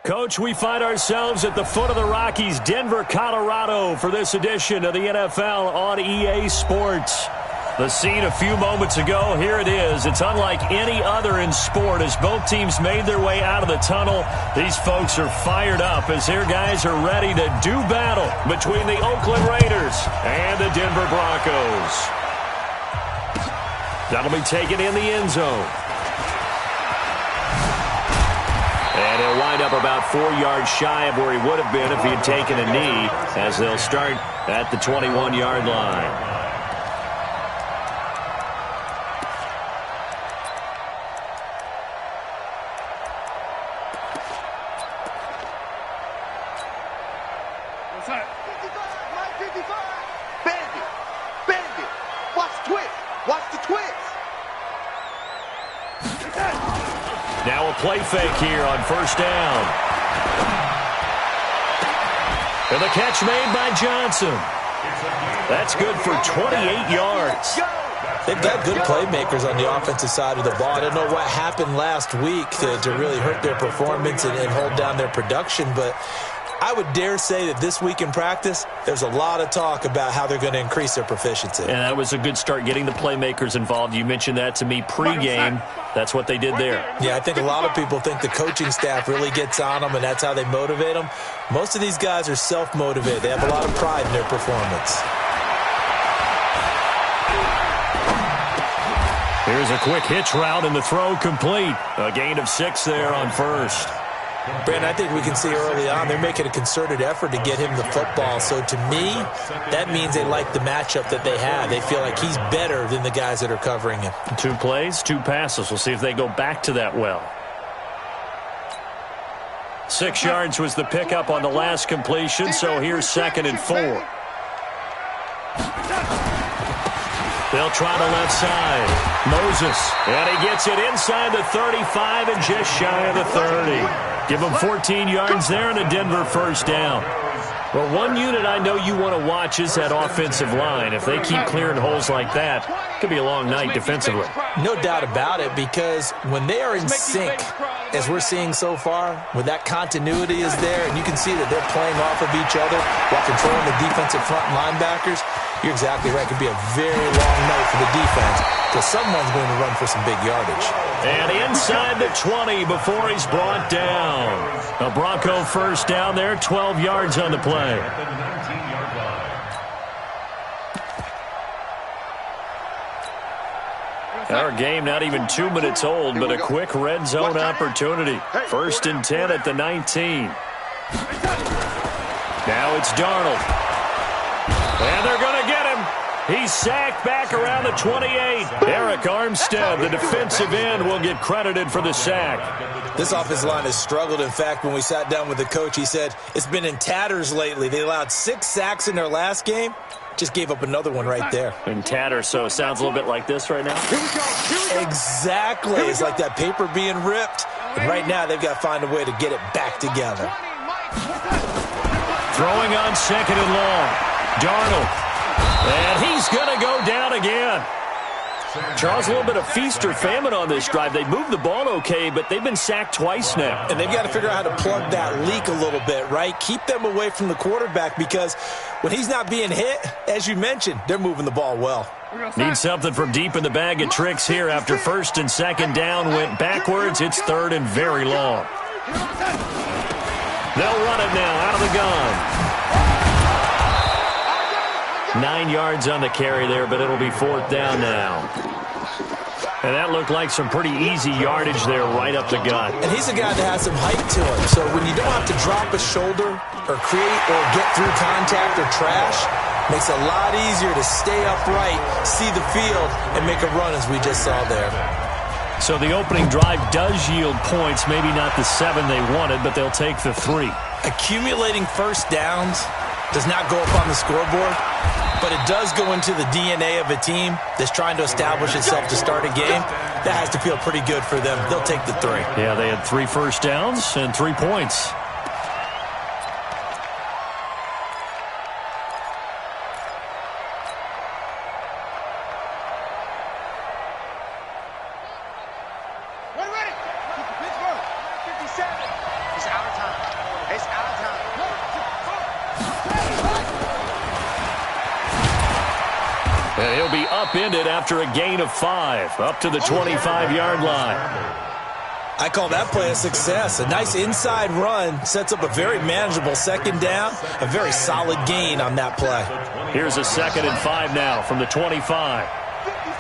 Coach, we find ourselves at the foot of the Rockies, Denver, Colorado, for this edition of the NFL on EA Sports. The scene a few moments ago, here it is. It's unlike any other in sport as both teams made their way out of the tunnel. These folks are fired up as their guys are ready to do battle between the Oakland Raiders and the Denver Broncos. That'll be taken in the end zone. And he'll wind up about 4 yards shy of where he would have been if he had taken a knee, as they'll start at the 21-yard line. Now a play fake here on first down. And the catch made by Johnson. That's good for 28 yards. They've got good playmakers on the offensive side of the ball. I don't know what happened last week to really hurt their performance and hold down their production, but I would dare say that this week in practice, there's a lot of talk about how they're going to increase their proficiency. And that was a good start, getting the playmakers involved. You mentioned that to me pregame. That's what they did there. Yeah, I think a lot of people think the coaching staff really gets on them, and that's how they motivate them. Most of these guys are self-motivated. They have a lot of pride in their performance. Here's a quick hitch route, and the throw complete. A gain of 6 there on first. Brandon, I think we can see early on they're making a concerted effort to get him the football. So to me, that means they like the matchup that they have. They feel like he's better than the guys that are covering him. 2 plays, 2 passes. We'll see if they go back to that well. 6 yards was the pickup on the last completion, so here's 2nd and 4. They'll try the left side. Moses, and he gets it inside the 35 and just shy of the 30. Give them 14 yards there and a Denver first down. Well, one unit I know you want to watch is that offensive line. If they keep clearing holes like that, it could be a long night defensively. No doubt about it, because when they are in sync, as we're seeing so far, when that continuity is there, and you can see that they're playing off of each other while controlling the defensive front linebackers, you're exactly right. It could be a very long night for the defense because someone's going to run for some big yardage. And inside the 20 before he's brought down. A Bronco first down there, 12 yards on the play. Our game not even 2 minutes old, but a quick red zone opportunity. 1st and 10 at the 19. Now it's Darnold. And they're going to get him. He's sacked back around the 28. Eric Armstead, the defensive end, will get credited for the sack. This offensive line has struggled. In fact, when we sat down with the coach, he said it's been in tatters lately. They allowed 6 sacks in their last game. Just gave up another one right there. In tatters, so it sounds a little bit like this right now. Here we go. Exactly. It's like that paper being ripped. And right now, they've got to find a way to get it back together. Throwing on 2nd and long. Darnold. And he's going to go down again. Charles, a little bit of feast or famine on this drive. They moved the ball okay, but they've been sacked twice now. And they've got to figure out how to plug that leak a little bit, right? Keep them away from the quarterback because when he's not being hit, as you mentioned, they're moving the ball well. Need something from deep in the bag of tricks here after 1st and 2nd down went backwards. It's 3rd and very long. They'll run it now out of the gun. 9 yards on the carry there, but it'll be 4th down now. And that looked like some pretty easy yardage there right up the gut. And he's a guy that has some height to him. So when you don't have to drop a shoulder or create or get through contact or trash, makes it a lot easier to stay upright, see the field, and make a run as we just saw there. So the opening drive does yield points, maybe not the 7 they wanted, but they'll take the 3. Accumulating first downs does not go up on the scoreboard, but it does go into the DNA of a team that's trying to establish itself to start a game. That has to feel pretty good for them. They'll take the 3. Yeah, they had 3 first downs and 3 points. Ready. 57 is out of time. And he'll be upended after a gain of 5, up to the 25-yard line. I call that play a success. A nice inside run sets up a very manageable second down, a very solid gain on that play. Here's a 2nd and 5 now from the 25. 50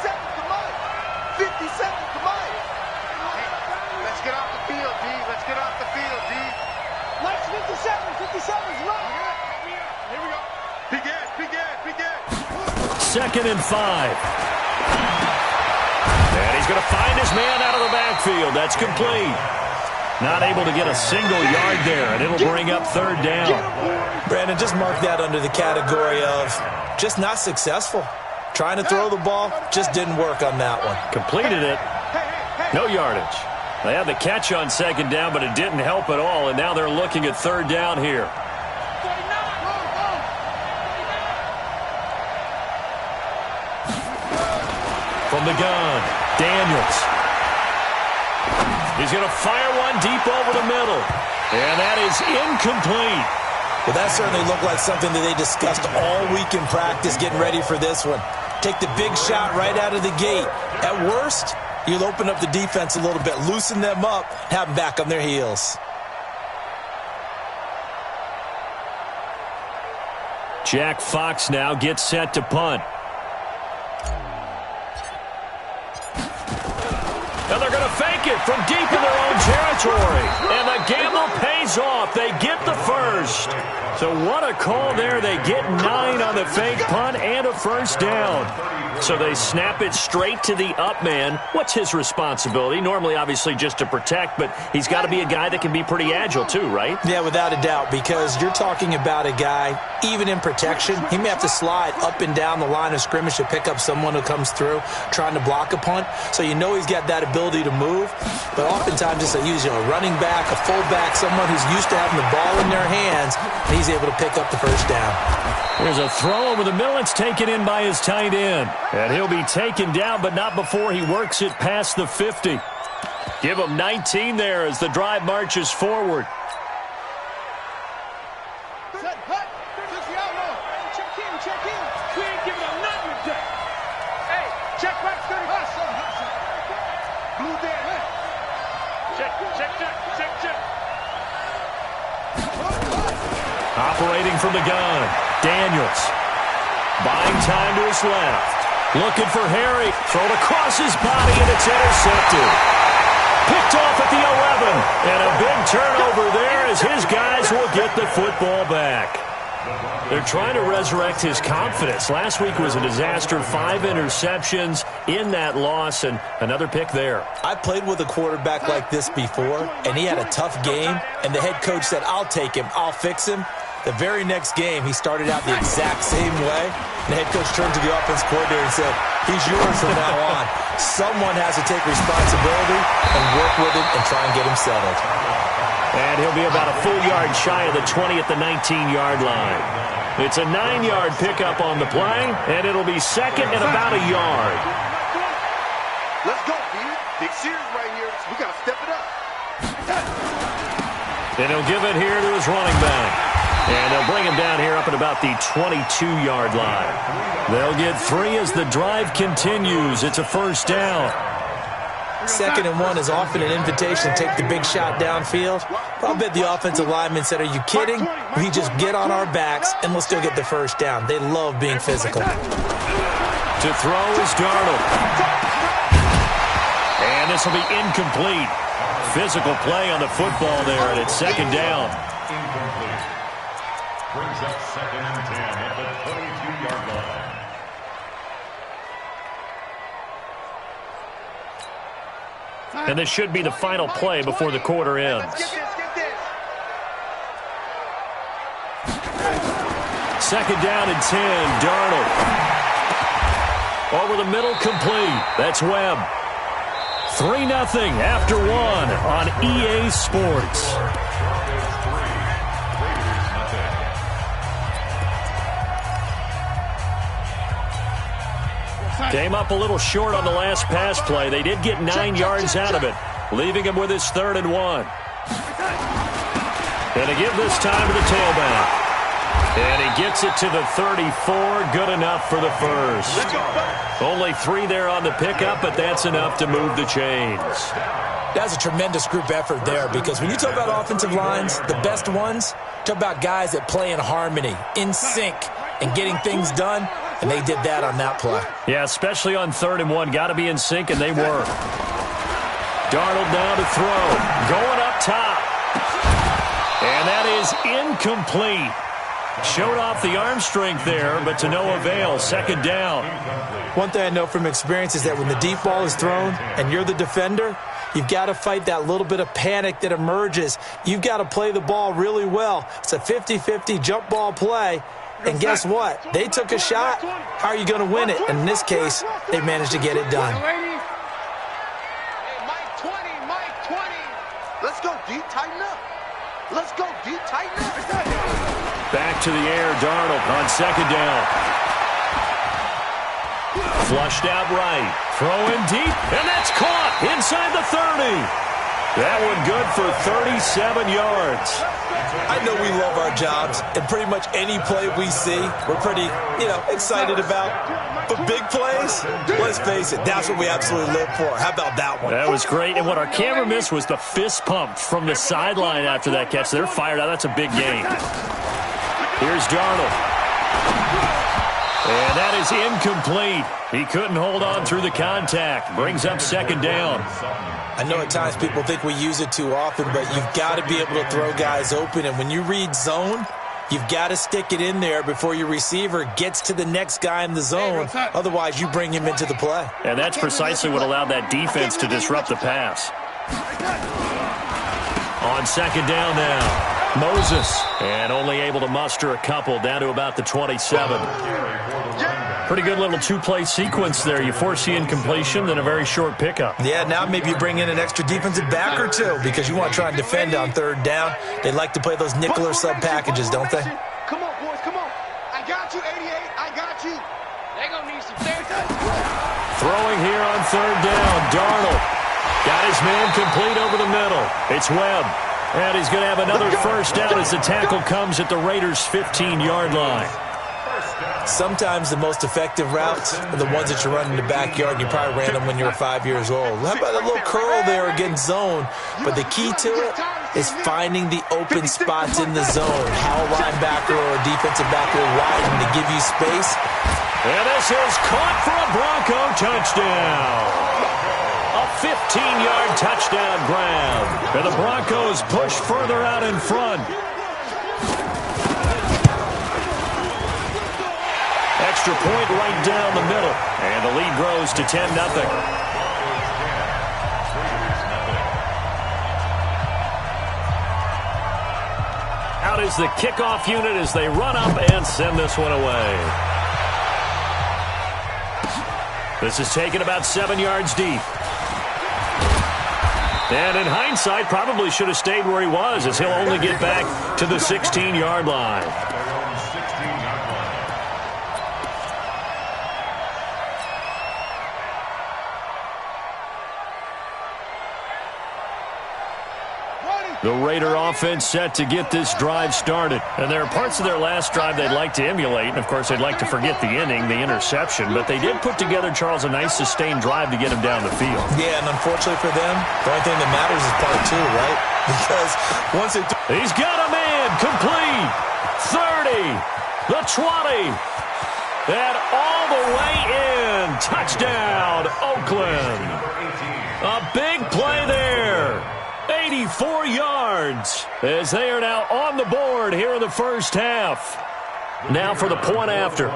seconds to mine. 50 seconds to mine. Let's get off the field, D. Let's get off the field, D. Let's 57. 57's right. Here we go. Begin. 2nd and 5. And he's going to find his man out of the backfield. That's complete. Not able to get a single yard there, and it'll bring up 3rd down. Brandon, just mark that under the category of just not successful. Trying to throw the ball, just didn't work on that one. Completed it. No yardage. They had the catch on 2nd down, but it didn't help at all, and now they're looking at 3rd down here. From the gun, Daniels. He's going to fire one deep over the middle. And that is incomplete. Well, that certainly looked like something that they discussed all week in practice getting ready for this one. Take the big shot right out of the gate. At worst, you'll open up the defense a little bit, loosen them up, have them back on their heels. Jack Fox now gets set to punt. And they're going to fake it from deep in their own territory. And the gamble pays off. They get the first. So what a call there. They get 9 on the fake punt and a 1st down. So they snap it straight to the up man. What's his responsibility? Normally, obviously, just to protect, but he's got to be a guy that can be pretty agile too, right? Yeah, without a doubt, because you're talking about a guy, even in protection, he may have to slide up and down the line of scrimmage to pick up someone who comes through trying to block a punt. So you know he's got that ability to move, but oftentimes just a running back, a fullback, someone who's used to having the ball in their hands, and he's able to pick up the 1st down. There's a throw over the middle. It's taken in by his tight end. And he'll be taken down, but not before he works it past the 50. Give him 19 there as the drive marches forward. Check in. We ain't giving up nothing today. Hey, check back 30. Blue there. Check. Operating from the gun, Daniels. Buying time to his left. Looking for Harry. Thrown across his body, and it's intercepted. Picked off at the 11. And a big turnover there as his guys will get the football back. They're trying to resurrect his confidence. Last week was a disaster. 5 interceptions in that loss, and another pick there. I played with a quarterback like this before, and he had a tough game, and the head coach said, I'll take him, I'll fix him. The very next game, he started out the exact same way. The head coach turned to the offense coordinator and said, he's yours from now on. Someone has to take responsibility and work with him and try and get him settled. And he'll be about a full yard shy of the 20 at the 19-yard line. It's a 9-yard pickup on the play, and it'll be 2nd and about a yard. Let's go, dude. Big series right here. We got to step it up. And he'll give it here to his running back. And they'll bring him down here up at about the 22-yard line. They'll get 3 as the drive continues. It's a 1st down. 2nd and 1 is often an invitation to take the big shot downfield. But I'll bet the offensive lineman said, are you kidding? We just get on our backs and let's go get the 1st down. They love being physical. To throw is Darnold. And this will be incomplete. Physical play on the football there, and it's 2nd down. Brings up 2nd and 10 at the 22-yard line. And this should be the final play before the quarter ends. 2nd down and 10, Darnold. Over the middle, complete. That's Webb. 3-0 after 1 on EA Sports. Came up a little short on the last pass play. They did get 9 yards out of it, leaving him with his 3rd and 1. And to give this time to the tailback. And he gets it to the 34. Good enough for the first. Only 3 there on the pickup, but that's enough to move the chains. That's a tremendous group effort there, because when you talk about offensive lines, the best ones, talk about guys that play in harmony, in sync, and getting things done, and they did that on that play. Yeah, especially on 3rd and 1. Got to be in sync, and they were. Darnold now to throw. Going up top. And that is incomplete. Showed off the arm strength there, but to no avail. 2nd down. One thing I know from experience is that when the deep ball is thrown and you're the defender, you've got to fight that little bit of panic that emerges. You've got to play the ball really well. It's a 50-50 jump ball play. And guess what? They took a shot. How are you going to win it? And in this case, they managed to get it done. Mike 20, Mike 20. Let's go, D. Tighten up. Let's go, D. Tighten up. Back to the air, Darnold on 2nd down. Flushed out right. Throwing deep, and that's caught inside the 30. That one good for 37 yards. I know we love our jobs, and pretty much any play we see, we're pretty, excited about. But big plays, let's face it, that's what we absolutely live for. How about that one? That was great, and what our camera missed was the fist pump from the sideline after that catch. They're fired out. That's a big game. Here's Darnold. And that is incomplete. He couldn't hold on through the contact. Brings up 2nd down. I know at times people think we use it too often, but you've got to be able to throw guys open. And when you read zone, you've got to stick it in there before your receiver gets to the next guy in the zone. Otherwise, you bring him into the play. And that's precisely what allowed that defense to disrupt the pass. On 2nd down now. Moses, and only able to muster a couple, down to about the 27. Pretty good little 2-play sequence there. You force the incompletion, then a very short pickup. Yeah, now maybe you bring in an extra defensive back or two because you want to try and defend on 3rd down. They like to play those nickel or sub packages, don't they? Come on, boys, come on. I got you, 88. I got you. They're going to need some data. Throwing here on 3rd down. Darnold got his man complete over the middle. It's Webb. And he's going to have another first down as the tackle comes at the Raiders' 15-yard line. Sometimes the most effective routes are the ones that you run in the backyard. You probably ran them when you were 5 years old. How about a little curl there against zone? But the key to it is finding the open spots in the zone. How a linebacker or a defensive back will widen to give you space. And this is caught for a Bronco touchdown. A 15-yard touchdown grab. And the Broncos push further out in front. Extra point right down the middle. And the lead grows to 10-0. Out is the kickoff unit as they run up and send this one away. This is taken about 7 yards deep. And in hindsight, probably should have stayed where he was, as he'll only get back to the 16-yard line. The Raider offense set to get this drive started. And there are parts of their last drive they'd like to emulate. And, of course, they'd like to forget the inning, the interception. But they did put together, Charles, a nice sustained drive to get him down the field. Yeah, and unfortunately for them, the only thing that matters is part 2, right? Because once it... He's got a man complete. 30, the 20, and all the way in. Touchdown, Oakland. A big play there. 84 yards as they are now on the board here in the first half. Now for the point after.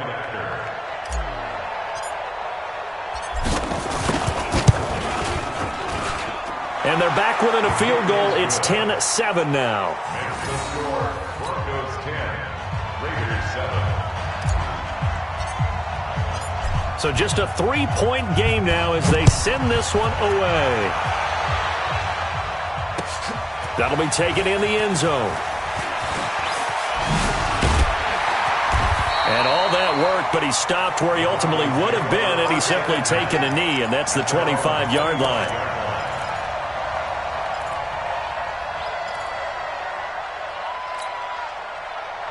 And they're back within a field goal. It's 10-7 now. Broncos 10, Raiders 7. So just a 3-point game now as they send this one away. That'll be taken in the end zone. And all that work, but he stopped where he ultimately would have been had he simply taken a knee, and that's the 25-yard line.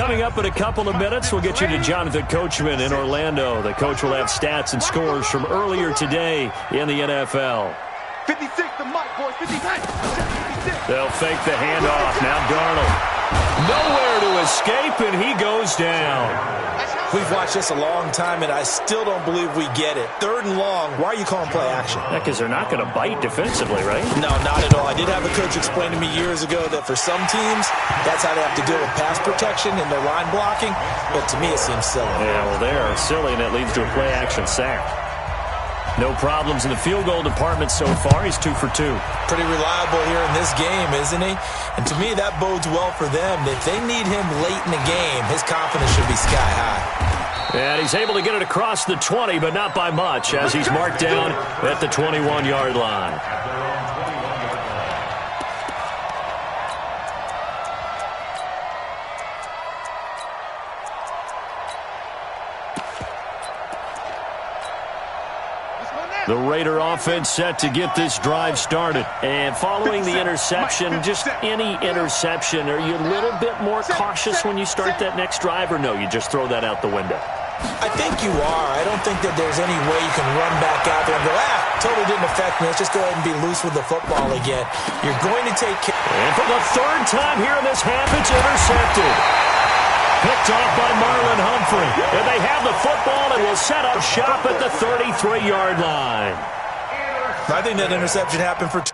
Coming up in a couple of minutes, we'll get you to Jonathan Coachman in Orlando. The coach will have stats and scores from earlier today in the NFL. 56 to Mike, boys. 56. They'll fake the handoff. Now Darnold. Nowhere to escape, and he goes down. We've watched this a long time, and I still don't believe we get it. 3rd and long, why are you calling play action? Yeah, because they're not going to bite defensively, right? No, not at all. I did have a coach explain to me years ago that for some teams, that's how they have to deal with pass protection and their line blocking, but to me it seems silly. Yeah, well, they are silly, and it leads to a play action sack. No problems in the field goal department so far. He's 2 for 2. Pretty reliable here in this game, isn't he? And to me, that bodes well for them. If they need him late in the game, his confidence should be sky high. And he's able to get it across the 20, but not by much, as he's marked down at the 21-yard line. The Raider offense set to get this drive started. And following the interception, just any interception, are you a little bit more cautious when you start that next drive, or no, you just throw that out the window? I think you are. I don't think that there's any way you can run back out there and go, totally didn't affect me. Let's just go ahead and be loose with the football again. You're going to take care. And for the 3rd time here in this half, it's intercepted. Picked off by Marlon Humphrey. And they have the football and will set up shop at the 33-yard line. I think that interception happened for 2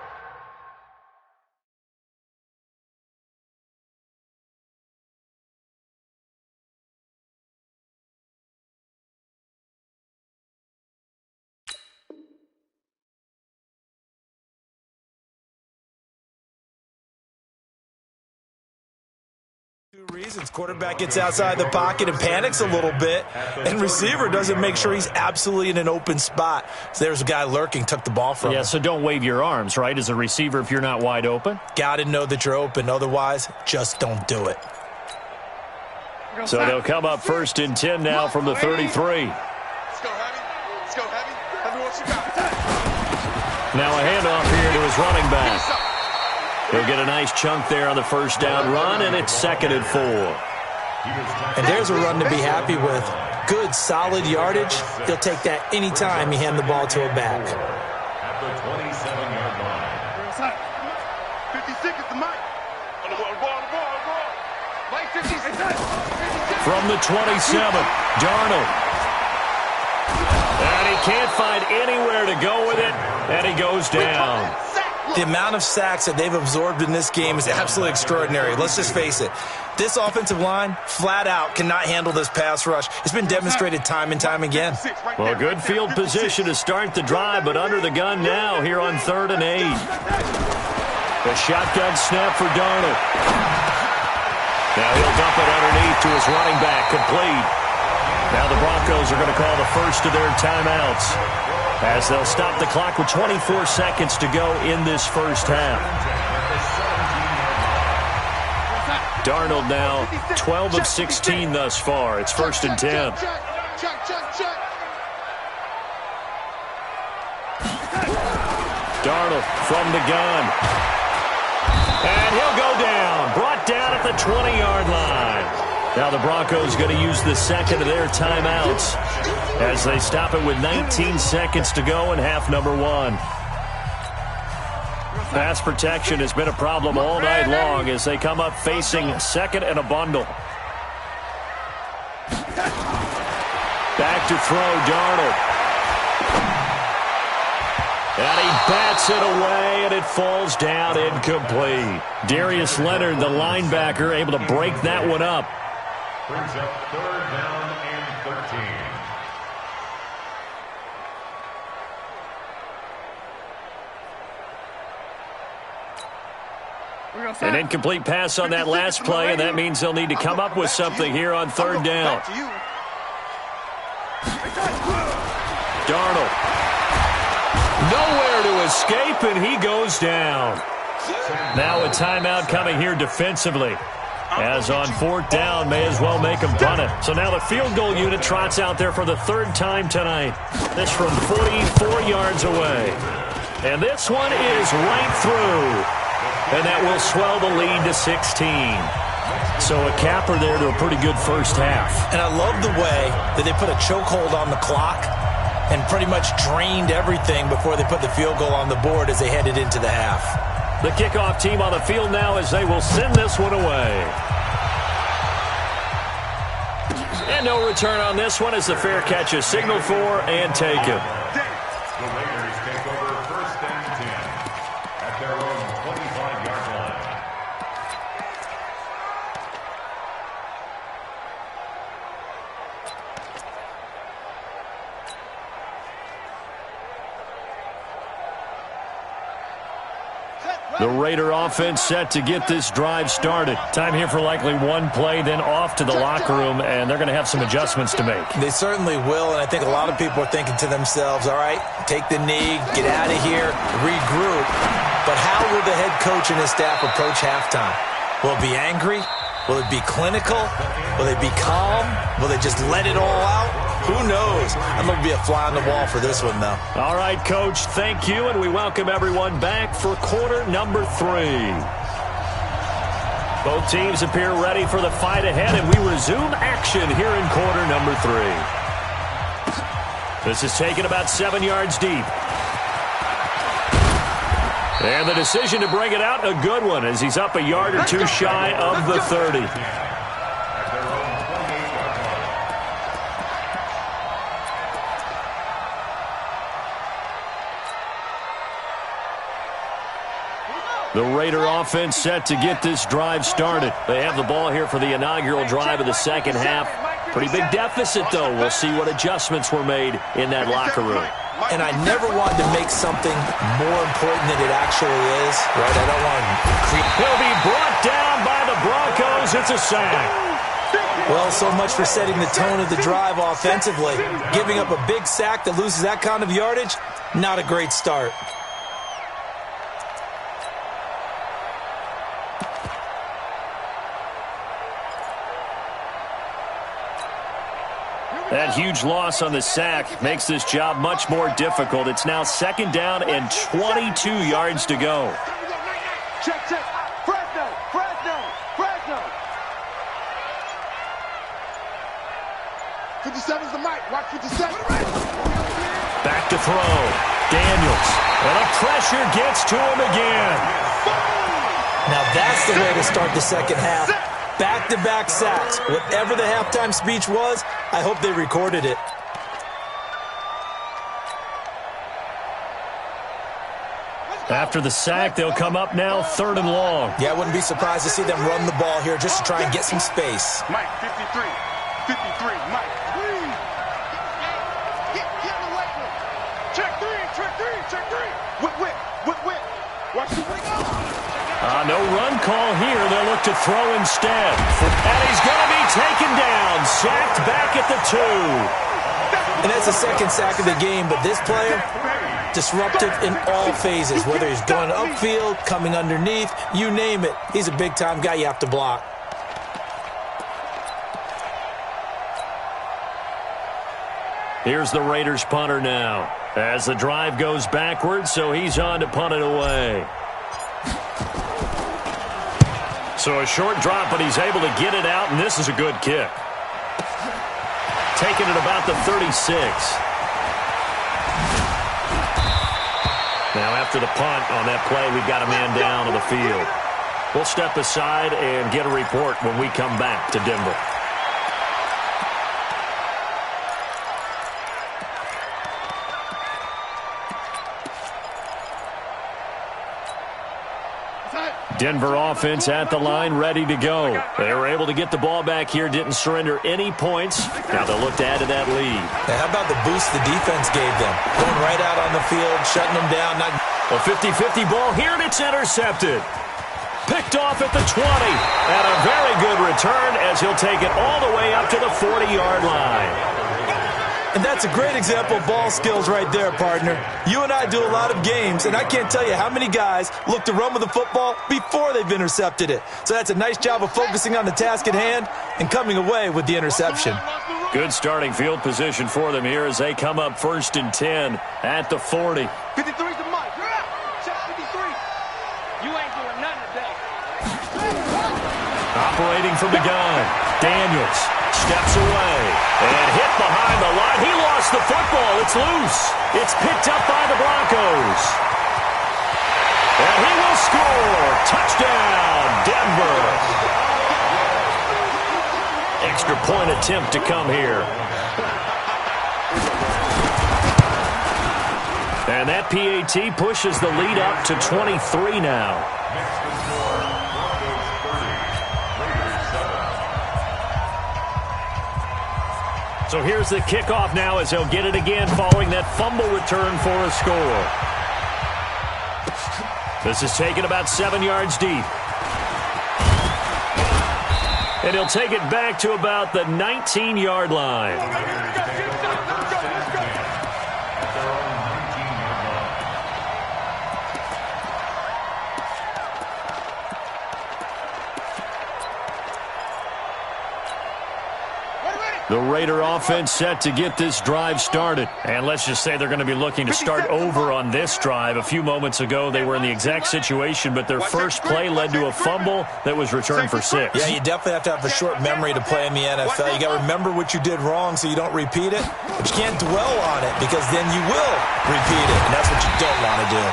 reasons. Quarterback gets outside the pocket and panics a little bit, and receiver doesn't make sure he's absolutely in an open spot. So there's a guy lurking, took the ball from him. Yeah, so don't wave your arms, right, as a receiver if you're not wide open? Got to know that you're open. Otherwise, just don't do it. So they'll come up 1st and 10 now from the 33. Let's go heavy. Let's go heavy. Heavy what you got. Now a handoff here to his running back. He'll get a nice chunk there on the 1st down run, and it's 2nd and 4. And there's a run to be happy with. Good, solid yardage. He'll take that any time you hand the ball to a back. At the 27-yard line. 56 is the mic. On the ball. Mike 56. From the 27, Darnold. And he can't find anywhere to go with it, and he goes down. The amount of sacks that they've absorbed in this game is absolutely extraordinary. Let's just face it. This offensive line, flat out, cannot handle this pass rush. It's been demonstrated time and time again. Well, good field position to start the drive, but under the gun now here on 3rd and 8. The shotgun snap for Darnold. Now he'll dump it underneath to his running back, complete. Now the Broncos are going to call the first of their timeouts, as they'll stop the clock with 24 seconds to go in this 1st half. Darnold now 12 of 16 thus far. It's 1st and 10. Darnold from the gun. And he'll go down. Brought down at the 20-yard line. Now the Broncos going to use the 2nd of their timeouts as they stop it with 19 seconds to go in half number 1. Pass protection has been a problem all night long as they come up facing 2nd and a bundle. Back to throw, Darnold. And he bats it away, and it falls down incomplete. Darius Leonard, the linebacker, able to break that one up. Brings up 3rd down and 13. An incomplete pass on that last play, and that means they'll need to come up with something here on 3rd down. Darnold. Nowhere to escape, and he goes down. Now a timeout coming here defensively. As on 4th down, may as well make him punt it. So now the field goal unit trots out there for the 3rd time tonight. This from 44 yards away. And this one is right through. And that will swell the lead to 16. So a capper there to a pretty good first half. And I love the way that they put a chokehold on the clock and pretty much drained everything before they put the field goal on the board as they headed into the half. The kickoff team on the field now as they will send this one away. And no return on this one as the fair catch is signaled for and taken. The Raiders take over 1st and 10 at their own 25-yard line. The Raider offense set to get this drive started. Time here for likely one play, then off to the locker room, and they're going to have some adjustments to make. They certainly will, and I think a lot of people are thinking to themselves, all right, take the knee, get out of here, regroup. But how will the head coach and his staff approach halftime? Will it be angry? Will it be clinical? Will they be calm? Will they just let it all out? Who knows? I'm going to be a fly on the wall for this one, though. All right, Coach, thank you, and we welcome everyone back for quarter number 3. Both teams appear ready for the fight ahead, and we resume action here in quarter number 3. This is taken about 7 yards deep. And the decision to bring it out, a good one, as he's up a yard or two shy of the 30. The Raider offense set to get this drive started. They have the ball here for the inaugural drive of the second half. Pretty big deficit, though. We'll see what adjustments were made in that locker room. And I never wanted to make something more important than it actually is, right? I don't want to He'll be brought down by the Broncos. It's a sack. Well, so much for setting the tone of the drive offensively. Giving up a big sack that loses that kind of yardage, not a great start. That huge loss on the sack makes this job much more difficult. It's now 2nd down and 22 yards to go. Check. Fresno. 57's the mic. Watch 57. Back to throw. Daniels. And the pressure gets to him again. Now that's the way to start the second half. Back-to-back sacks. Whatever the halftime speech was, I hope they recorded it. After the sack, they'll come up now 3rd and long. Yeah, I wouldn't be surprised to see them run the ball here just to try and get some space. Mike, 53, Mike. Get in the weight room. Check three. Whip. Watch the wing up. No run call here. They'll look to throw instead. And he's going to be taken down. Sacked back at the 2. And that's the second sack of the game, but this player, disruptive in all phases, whether he's going upfield, coming underneath, you name it. He's a big-time guy you have to block. Here's the Raiders punter now. As the drive goes backwards, so he's on to punt it away. So a short drop, but he's able to get it out, and this is a good kick. Taking it about the 36. Now after the punt on that play, we've got a man down on the field. We'll step aside and get a report when we come back to Denver. Denver offense at the line, ready to go. They were able to get the ball back here, didn't surrender any points. Now they'll look to add to that lead. Now, how about the boost the defense gave them? Going right out on the field, shutting them down. A 50-50 ball here, and it's intercepted. Picked off at the 20. And a very good return as he'll take it all the way up to the 40-yard line. And that's a great example of ball skills right there, partner. You and I do a lot of games, and I can't tell you how many guys look to run with the football before they've intercepted it. So that's a nice job of focusing on the task at hand and coming away with the interception. Good starting field position for them here as they come up 1st and 10 at the 40. 53's the mic. Check 53. You ain't doing nothing today. Operating from the gun. Daniels steps away and hit behind the line. He lost the football. It's loose. It's picked up by the Broncos. And he will score. Touchdown, Denver. Extra point attempt to come here. And that PAT pushes the lead up to 23 now. So here's the kickoff now as they'll get it again following that fumble return for a score. This is taken about 7 yards deep. And he'll take it back to about the 19-yard line. The Raider offense set to get this drive started. And let's just say they're going to be looking to start over on this drive. A few moments ago, they were in the exact situation, but their first play led to a fumble that was returned for 6. Yeah, you definitely have to have a short memory to play in the NFL. You got to remember what you did wrong so you don't repeat it. But you can't dwell on it because then you will repeat it, and that's what you don't want to do.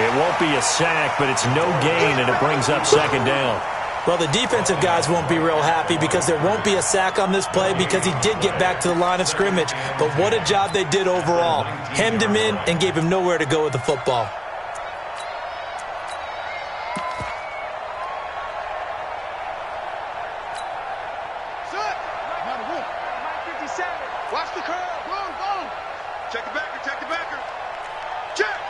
It won't be a sack, but it's no gain, and it brings up 2nd down. Well, the defensive guys won't be real happy because there won't be a sack on this play because he did get back to the line of scrimmage. But what a job they did overall. Hemmed him in and gave him nowhere to go with the football. Watch the curve. Go. Check the backer. Check.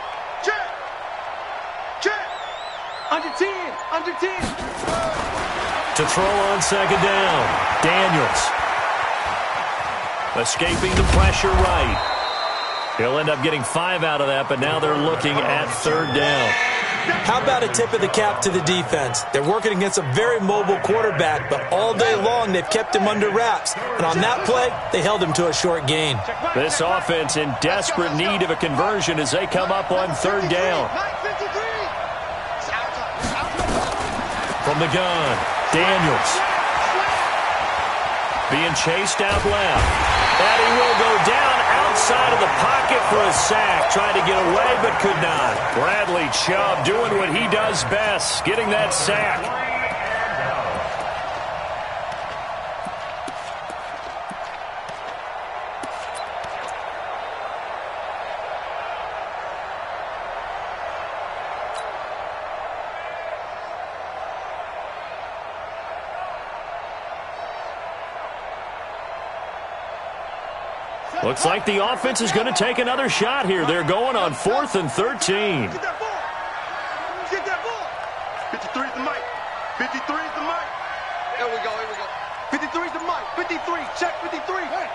Under 10. To throw on 2nd down. Daniels. Escaping the pressure right. He'll end up getting 5 out of that, but now they're looking at 3rd down. How about a tip of the cap to the defense? They're working against a very mobile quarterback, but all day long they've kept him under wraps. And on that play, they held him to a short gain. This offense in desperate need of a conversion as they come up on 3rd down. From the gun, Daniels. Being chased out left. And he will go down outside of the pocket for a sack. Tried to get away, but could not. Bradley Chubb doing what he does best, getting that sack. Looks like the offense is going to take another shot here. They're going on 4th and 13. Get that ball. 53 is the mic. 53 is the mic. Here we go. 53 is the mic. 53. Check 53. Hey.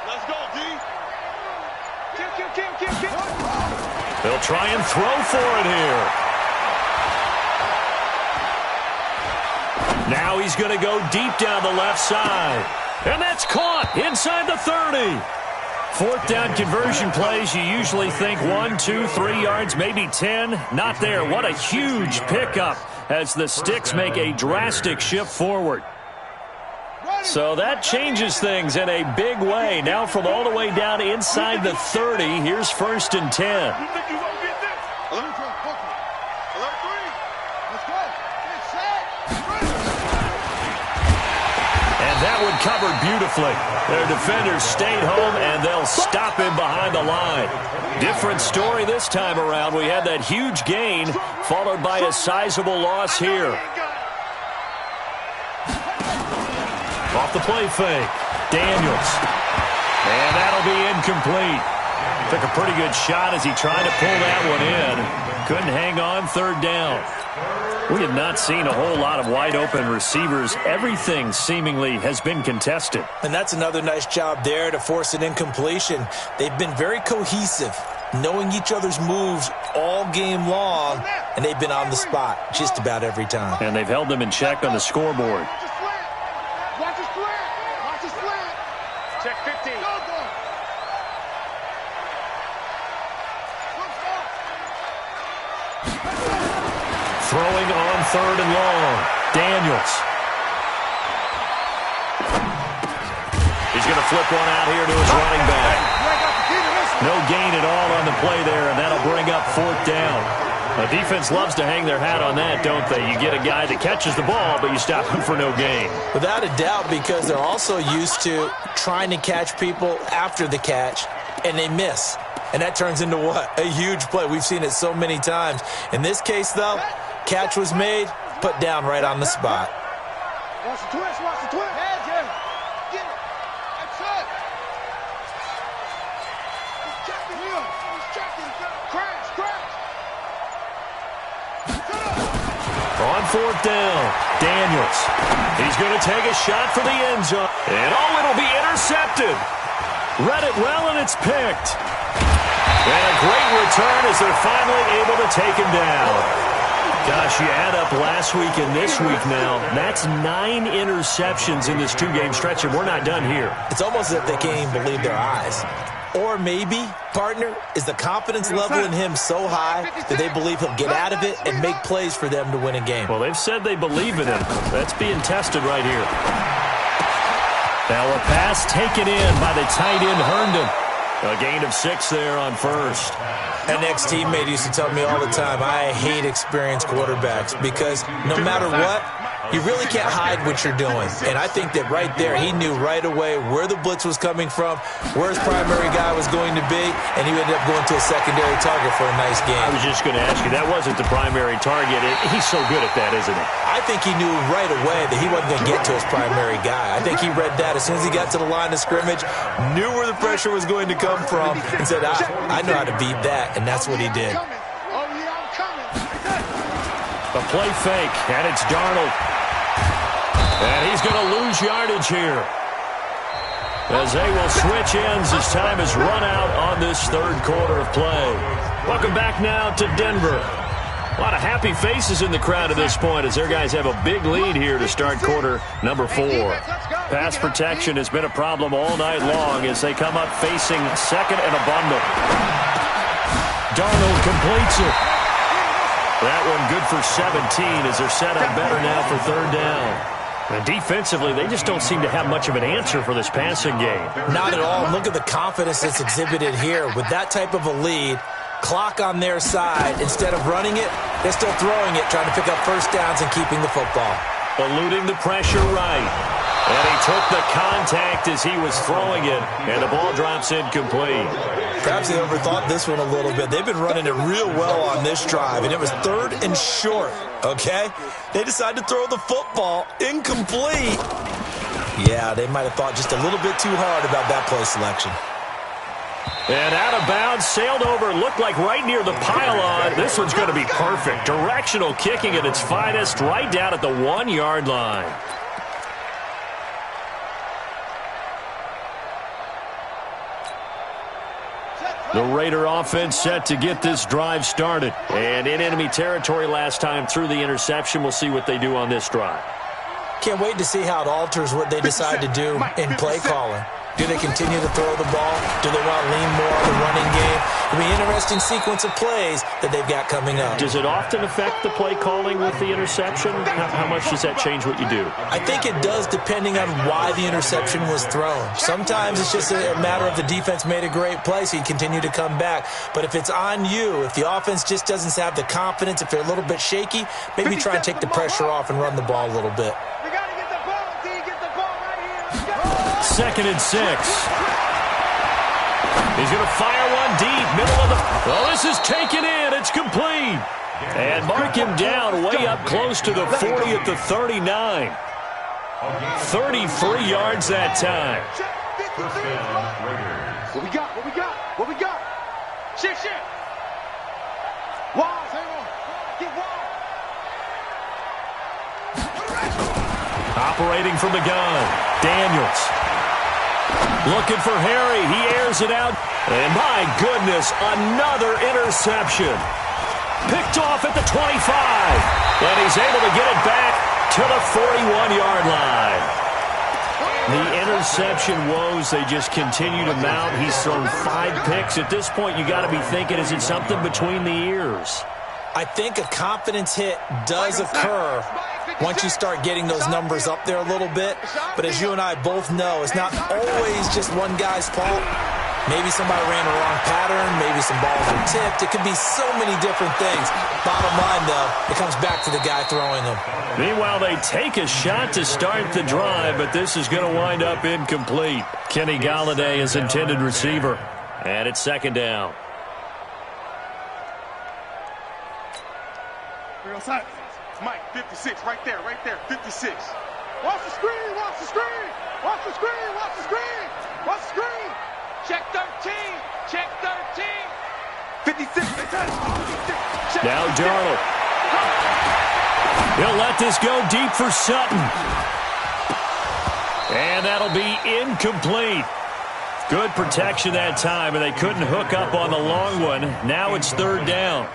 Let's go, D. Kill. They'll try and throw for it here. Now he's going to go deep down the left side. And that's caught inside the 30. 4th down conversion plays, you usually think 1, 2, 3 yards, maybe 10. Not there. What a huge pickup as the Sticks make a drastic shift forward. So that changes things in a big way. Now from all the way down inside the 30, here's 1st and 10. That one covered beautifully. Their defenders stayed home, and they'll stop him behind the line. Different story this time around. We had that huge gain, followed by a sizable loss here. Off the play fake. Daniels. And that'll be incomplete. Took a pretty good shot as he tried to pull that one in. Couldn't hang on 3rd down. We have not seen a whole lot of wide-open receivers. Everything seemingly has been contested. And that's another nice job there to force an incompletion. They've been very cohesive, knowing each other's moves all game long, and they've been on the spot just about every time. And they've held them in check on the scoreboard. Watch the slant. Check 15. Throwing on 3rd and long. Daniels. going to flip one out here to his running back. No gain at all on the play there, and that'll bring up 4th down. The defense loves to hang their hat on that, don't they? You get a guy that catches the ball, but you stop him for no gain. Without a doubt, because they're also used to trying to catch people after the catch, and they miss. And that turns into what? A huge play. We've seen it so many times. In this case, though, catch was made, put down right on the spot. Watch the twist, watch the twist. Yeah, Jim. Get it. That's it. He's checking you. He's checking. Crash, crash. On 4th down, Daniels. He's going to take a shot for the end zone. And, it'll be intercepted. Read it well, and it's picked. And a great return as they're finally able to take him down. Gosh, you add up last week and this week now. That's 9 interceptions in this 2-game stretch, and we're not done here. It's almost as if they can't even believe their eyes. Or maybe, partner, is the confidence level in him so high that they believe he'll get out of it and make plays for them to win a game. Well, they've said they believe in him. That's being tested right here. Now a pass taken in by the tight end Herndon. A gain of 6 there on 1st. An ex-teammate used to tell me all the time, I hate experienced quarterbacks because no matter what, you really can't hide what you're doing. And I think that right there, he knew right away where the blitz was coming from, where his primary guy was going to be, and he ended up going to a secondary target for a nice game. I was just going to ask you, that wasn't the primary target. He's so good at that, isn't he? I think he knew right away that he wasn't going to get to his primary guy. I think he read that as soon as he got to the line of scrimmage, knew where the pressure was going to come from, and said, I know how to beat that, and that's what he did. The play fake, and it's Darnold. And he's going to lose yardage here, as they will switch ends as time has run out on this 3rd quarter of play. Welcome back now to Denver. A lot of happy faces in the crowd at this point as their guys have a big lead here to start quarter number 4. Pass protection has been a problem all night long as they come up facing 2nd and a bundle. Darnold completes it. That one good for 17 as they're set up better now for 3rd down. And defensively, they just don't seem to have much of an answer for this passing game. Not at all. Look at the confidence that's exhibited here. With that type of a lead, clock on their side, instead of running it, they're still throwing it, trying to pick up 1st downs and keeping the football. Eluding the pressure right. And he took the contact as he was throwing it, and the ball drops incomplete. Perhaps they overthought this one a little bit. They've been running it real well on this drive, and it was 3rd and short, okay? They decided to throw the football incomplete. Yeah, they might have thought just a little bit too hard about that play selection. And out of bounds, sailed over, looked like right near the pylon. This one's going to be perfect. Directional kicking at its finest, right down at the 1-yard line. The Raider offense set to get this drive started. And in enemy territory last time through the interception. We'll see what they do on this drive. Can't wait to see how it alters what they decide to do in play calling. Do they continue to throw the ball? Do they want to lean more on the running game? It'll be an interesting sequence of plays that they've got coming up. Does it often affect the play calling with the interception? How much does that change what you do? I think it does depending on why the interception was thrown. Sometimes it's just a matter of the defense made a great play, so you continue to come back. But if it's on you, if the offense just doesn't have the confidence, if they're a little bit shaky, maybe try and take the pressure off and run the ball a little bit. 2nd and 6. He's going to fire one deep, middle of the... Oh, this is taken in. It's complete. And mark him down way up close to the 40 at the 39. 33 yards that time. What we got? What we got? What we got? Shit. Wise, hang on. Get wide. Operating from the gun, Daniels. Looking for Harry. He airs it out. And my goodness, another interception. Picked off at the 25. And he's able to get it back to the 41-yard line. The interception woes, they just continue to mount. He's thrown 5 picks. At this point, you got to be thinking, is it something between the ears? I think a confidence hit does occur once you start getting those numbers up there a little bit. But as you and I both know, it's not always just one guy's fault. Maybe somebody ran a wrong pattern. Maybe some balls were tipped. It could be so many different things. Bottom line, though, it comes back to the guy throwing them. Meanwhile, they take a shot to start the drive, but this is going to wind up incomplete. Kenny Galladay is intended receiver, and it's second down. Mike, 56, right there, 56. Watch the screen, watch the screen, watch the screen, watch the screen, watch the screen. Check 13, check 13. 56, 56. Now Darnold. He'll let this go deep for Sutton. And that'll be incomplete. Good protection that time, and they couldn't hook up on the long one. Now it's third down.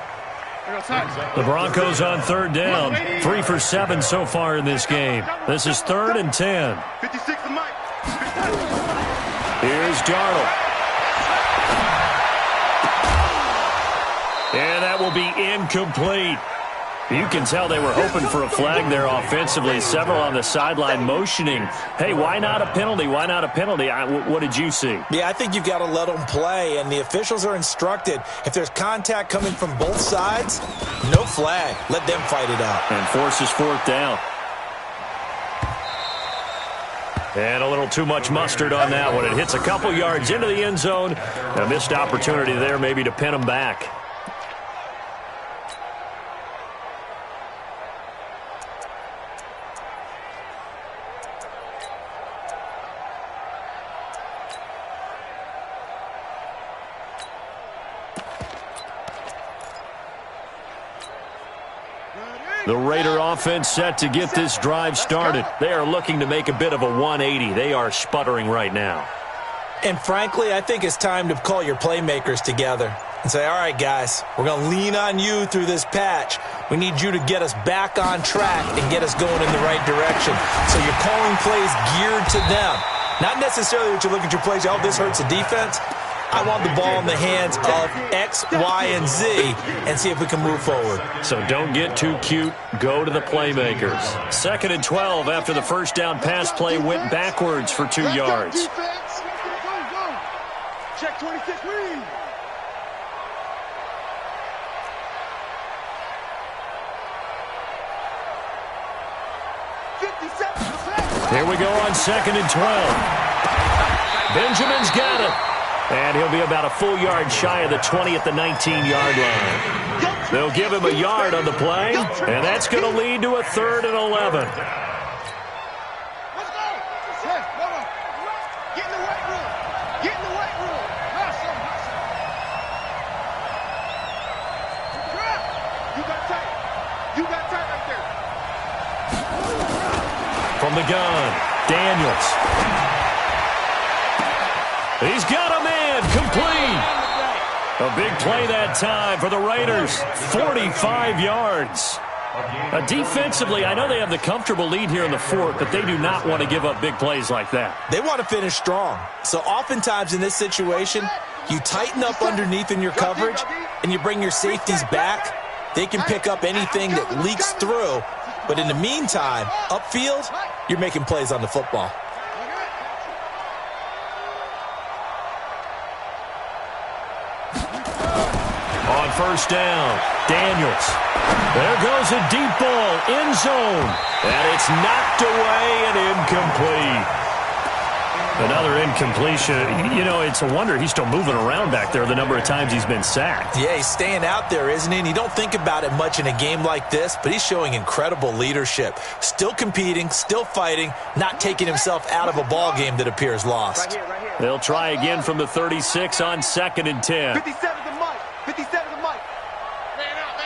The Broncos on third down. 3 for 7 so far in this game. This is 3rd and 10. 56 to Mike. Here's Darnold. And that will be incomplete. You can tell they were hoping for a flag there offensively. Several on the sideline motioning, hey, why not a penalty? Why not a penalty? What did you see? Yeah, I think you've got to let them play, and the officials are instructed. If there's contact coming from both sides, no flag. Let them fight it out. And forces 4th down. And a little too much mustard on that one. It hits a couple yards into the end zone. A missed opportunity there maybe to pin them back. The Raider offense set to get this drive started. They are looking to make a bit of a 180. They are sputtering right now. And frankly, I think it's time to call your playmakers together and say, all right, guys, we're going to lean on you through this patch. We need you to get us back on track and get us going in the right direction. So you're calling plays geared to them. Not necessarily that you look at your plays, oh, this hurts the defense. I want the ball in the hands of X, Y, and Z and see if we can move forward. So don't get too cute. Go to the playmakers. 2nd and 12 after the first down pass play went backwards for 2 yards. Check 26, read. Here we go on 2nd and 12. Benjamin's got it. And he'll be about a full yard shy of the 20 at the 19-yard line. They'll give him a yard on the play, and that's going to lead to a 3rd and 11. Let's go. Hey, get in the weight room. Get in the weight room. Hustle. You got tight. You got tight right there. From the gun, Daniels. He's got a man, complete. A big play that time for the Raiders, 45 yards. Defensively, I know they have the comfortable lead here in the 4th, but they do not want to give up big plays like that. They want to finish strong. So oftentimes in this situation, you tighten up underneath in your coverage, and you bring your safeties back. They can pick up anything that leaks through. But in the meantime, upfield, you're making plays on the football. On first down, Daniels. There goes a deep ball, end zone. And it's knocked away and incomplete. Another incompletion. You know, it's a wonder he's still moving around back there the number of times he's been sacked. Yeah, he's staying out there, isn't he? And you don't think about it much in a game like this, but he's showing incredible leadership. Still competing, still fighting, not taking himself out of a ball game that appears lost. Right here. They'll try again from the 36 on 2nd and 10. 57 to Mike. 57 to Mike. Man out.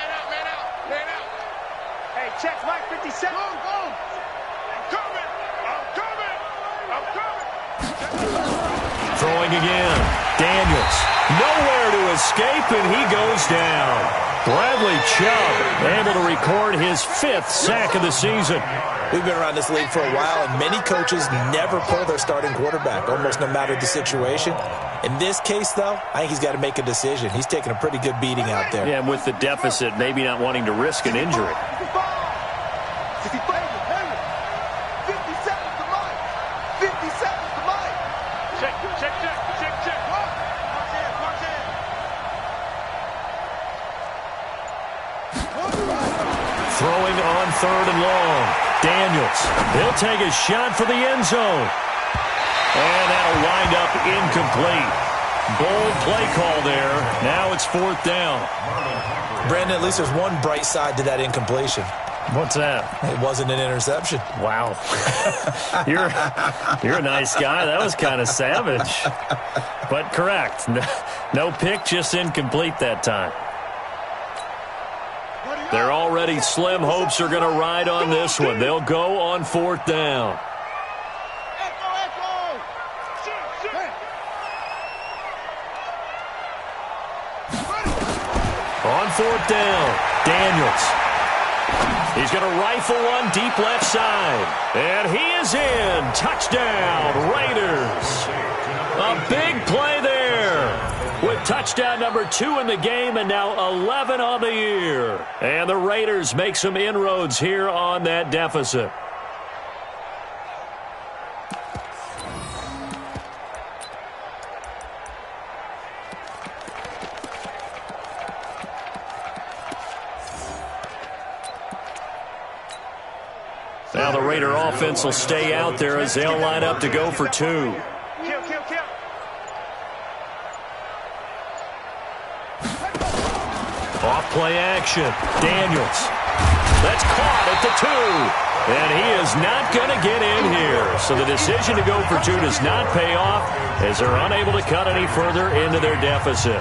Hey, check Mike, 57. Go. I'm coming. Throwing again. Daniels. Nowhere to escape, and he goes down. Bradley Chubb able to record his 5th sack of the season. We've been around this league for a while, and many coaches never pull their starting quarterback, almost no matter the situation. In this case, though, I think he's got to make a decision. He's taking a pretty good beating out there. Yeah, and with the deficit, maybe not wanting to risk an injury. 65. 3rd and long. Daniels, he'll take a shot for the end zone. And that'll wind up incomplete. Bold play call there. Now it's 4th down. Brandon, at least there's one bright side to that incompletion. What's that? It wasn't an interception. Wow. You're a nice guy. That was kind of savage. But correct. No pick, just incomplete that time. Their already slim hopes are going to ride on this one. They'll go on 4th down. On 4th down, Daniels. He's going to rifle one deep left side. And he is in. Touchdown, Raiders. A big play there. With touchdown number 2 in the game and now 11 on the year. And the Raiders make some inroads here on that deficit. Now the Raider offense will stay out there as they'll line up to go for 2. Off play action. Daniels. That's caught at the 2. And he is not going to get in here. So the decision to go for 2 does not pay off as they're unable to cut any further into their deficit.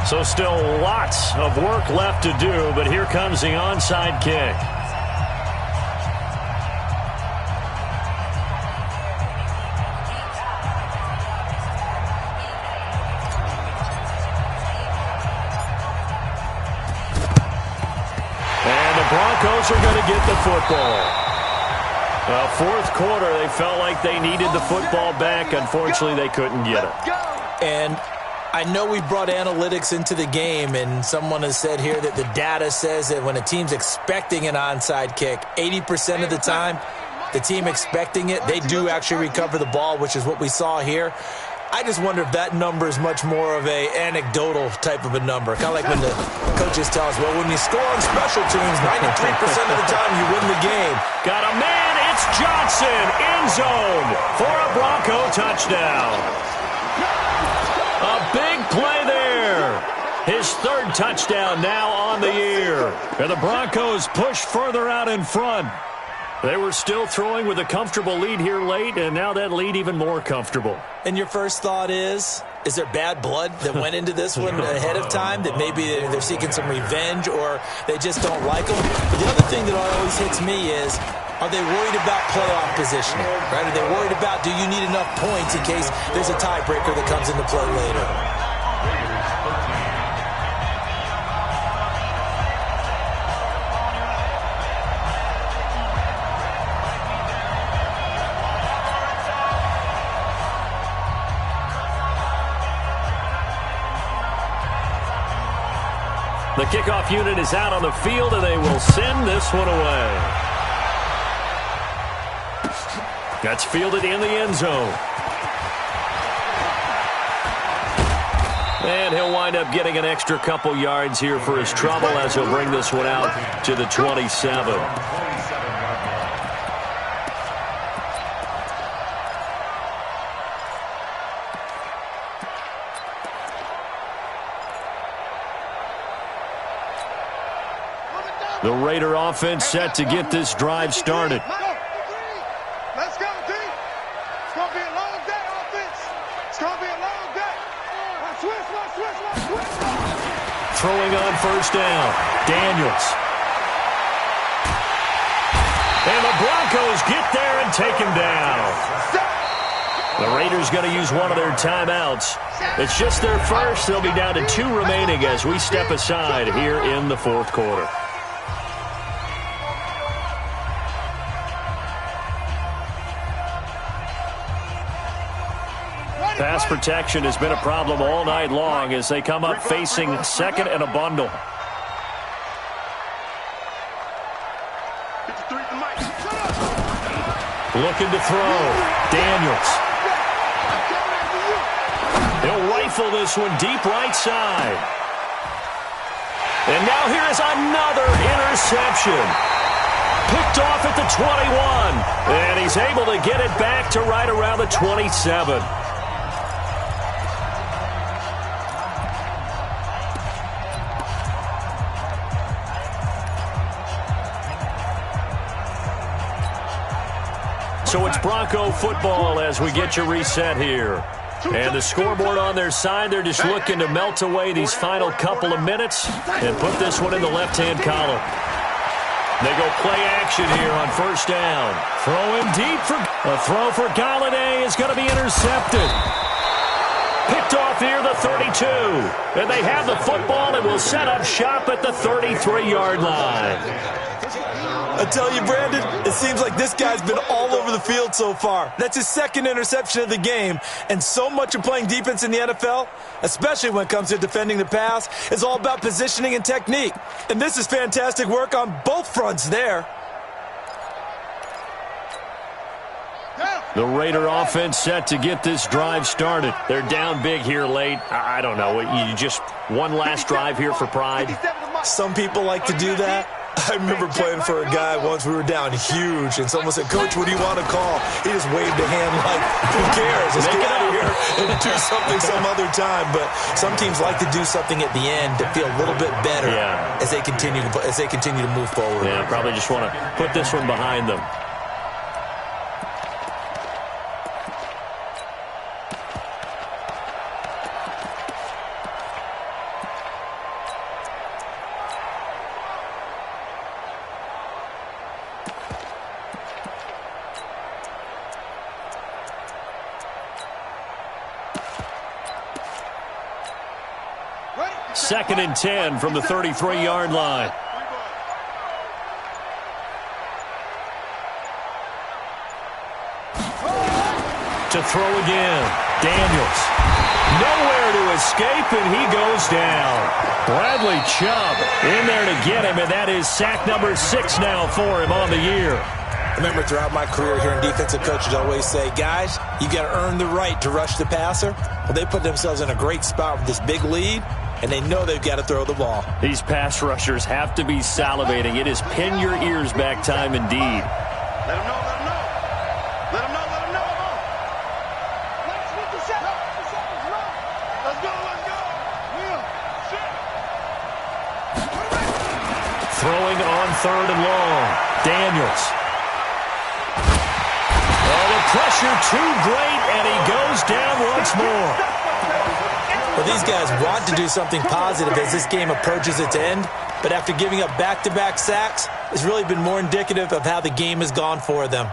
So still lots of work left to do, but here comes the onside kick. And the Broncos are going to get the football. 4th quarter, they felt like they needed the football back. Unfortunately, they couldn't get it. And I know we brought analytics into the game, and someone has said here that the data says that when a team's expecting an onside kick, 80% of the time, the team expecting it, they do actually recover the ball, which is what we saw here. I just wonder if that number is much more of a anecdotal type of a number. Kind of like when the coaches tell us, well, when you score on special teams, 93% of the time you win the game. Got a man, it's Johnson, end zone for a Bronco touchdown. A big play there. His 3rd touchdown now on the year. And the Broncos push further out in front. They were still throwing with a comfortable lead here late, and now that lead even more comfortable. And your first thought is there bad blood that went into this one ahead of time, that maybe they're seeking some revenge or they just don't like them? But the other thing that always hits me is, are they worried about playoff positioning? Right? Are they worried about, do you need enough points in case there's a tiebreaker that comes into play later? The kickoff unit is out on the field, and they will send this one away. That's fielded in the end zone. And he'll wind up getting an extra couple yards here for his trouble as he'll bring this one out to the 27. The Raider offense set to get this drive started. Let's go, D. It's going to be a long day, offense. It's going to be a long day. Switch. Throwing on 1st down. Daniels. And the Broncos get there and take him down. The Raiders going to use one of their timeouts. It's just their first. They'll be down to 2 remaining as we step aside here in the 4th quarter. Pass protection has been a problem all night long as they come up facing 2nd and a bundle. Looking to throw. Daniels. He'll rifle this one deep right side. And now here is another interception. Picked off at the 21. And he's able to get it back to right around the 27. So it's Bronco football as we get you reset here. And the scoreboard on their side, they're just looking to melt away these final couple of minutes and put this one in the left-hand column. They go play action here on first down. Throwing deep for a throw for Galladay is going to be intercepted. Picked off near the 32. And they have the football and will set up shop at the 33-yard line. I tell you, Brandon, it seems like this guy's been all over the field so far. That's his second interception of the game. And so much of playing defense in the NFL, especially when it comes to defending the pass, is all about positioning and technique. And this is fantastic work on both fronts there. The Raider offense set to get this drive started. They're down big here late. I don't know. You just one last drive here for pride? Some people like to do that. I remember playing for a guy once. We were down huge, and someone said, "Coach, what do you want to call?" He just waved a hand like, "Who cares? Let's get out of here and do something some other time." But some teams like to do something at the end to feel a little bit better as they continue to move forward. Yeah, probably just want to put this one behind them. Second and 10 from the 33-yard line. To throw again. Daniels. Nowhere to escape, and he goes down. Bradley Chubb in there to get him, and that is sack number 6 now for him on the year. I remember throughout my career hearing defensive coaches always say, guys, you got to earn the right to rush the passer. Well, they put themselves in a great spot with this big lead, and they know they've got to throw the ball. These pass rushers have to be salivating. It is pin your ears back time indeed. Let him know, let him know. Let him know, let him know. Let's get the set. Let's go, let's go. Wheel, shit. Throwing on third and long. Daniels. Oh, the pressure too great, and he goes down once more. Well, these guys want to do something positive as this game approaches its end, but after giving up back-to-back sacks, it's really been more indicative of how the game has gone for them.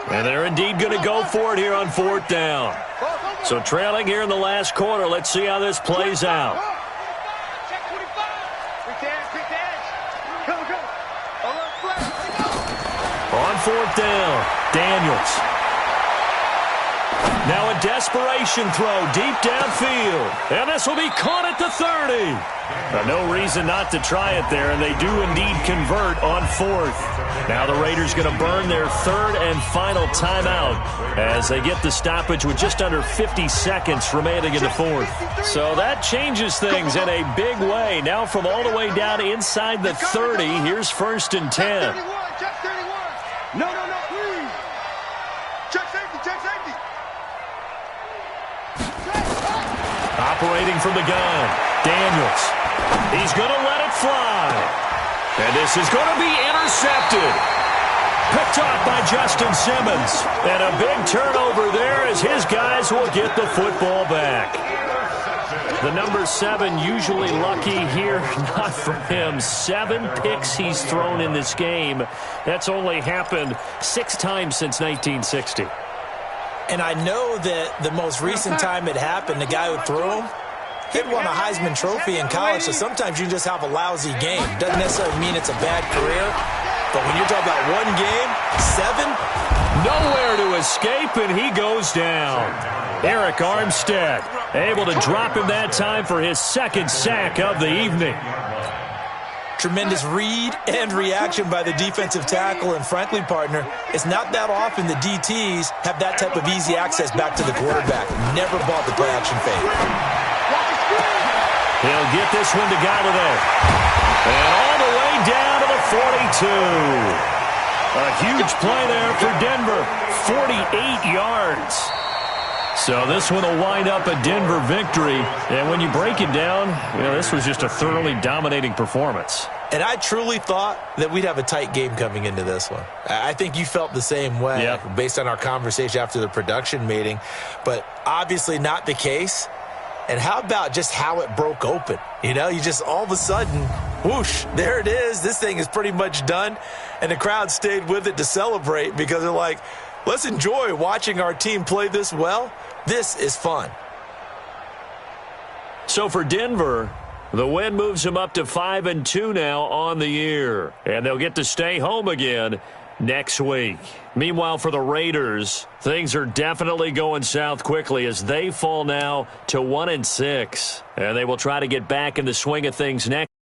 And they're indeed going to go for it here on fourth down. So trailing here in the last quarter. Let's see how this plays out. On fourth down, Daniels. Now a desperation throw deep downfield. And this will be caught at the 30. No reason not to try it there, and they do indeed convert on fourth. Now the Raiders going to burn their third and final timeout as they get the stoppage with just under 50 seconds remaining in the fourth. So that changes things in a big way. Now from all the way down inside the 30, here's first and 10. Check 31. No, please. Check safety. Operating from the gun, Daniels. He's going to let it fly. And this is going to be intercepted. Picked off by Justin Simmons. And a big turnover there as his guys will get the football back. The number 7 usually lucky here. Not for him. 7 picks he's thrown in this game. That's only happened 6 times since 1960. And I know that the most recent time it happened, the guy who threw him, he'd won a Heisman Trophy in college, so sometimes you just have a lousy game. Doesn't necessarily mean it's a bad career, but when you're talking about one game, 7, nowhere to escape, and he goes down. Eric Armstead able to drop him that time for his second sack of the evening. Tremendous read and reaction by the defensive tackle, and frankly, partner, it's not that often the DTs have that type of easy access back to the quarterback. Never bought the play-action fake. He'll get this one to Galladay. And all the way down to the 42. A huge play there for Denver. 48 yards. So this one will wind up a Denver victory. And when you break it down, this was just a thoroughly dominating performance. And I truly thought that we'd have a tight game coming into this one. I think you felt the same way based on our conversation after the production meeting. But obviously not the case. And how about just how it broke open? You just all of a sudden, whoosh, there it is. This thing is pretty much done. And the crowd stayed with it to celebrate because they're like, let's enjoy watching our team play this well. This is fun. So for Denver, the win moves them up to 5-2 now on the year. And they'll get to stay home again next week. Meanwhile, for the Raiders, things are definitely going south quickly as they fall now to 1-6. And they will try to get back in the swing of things next.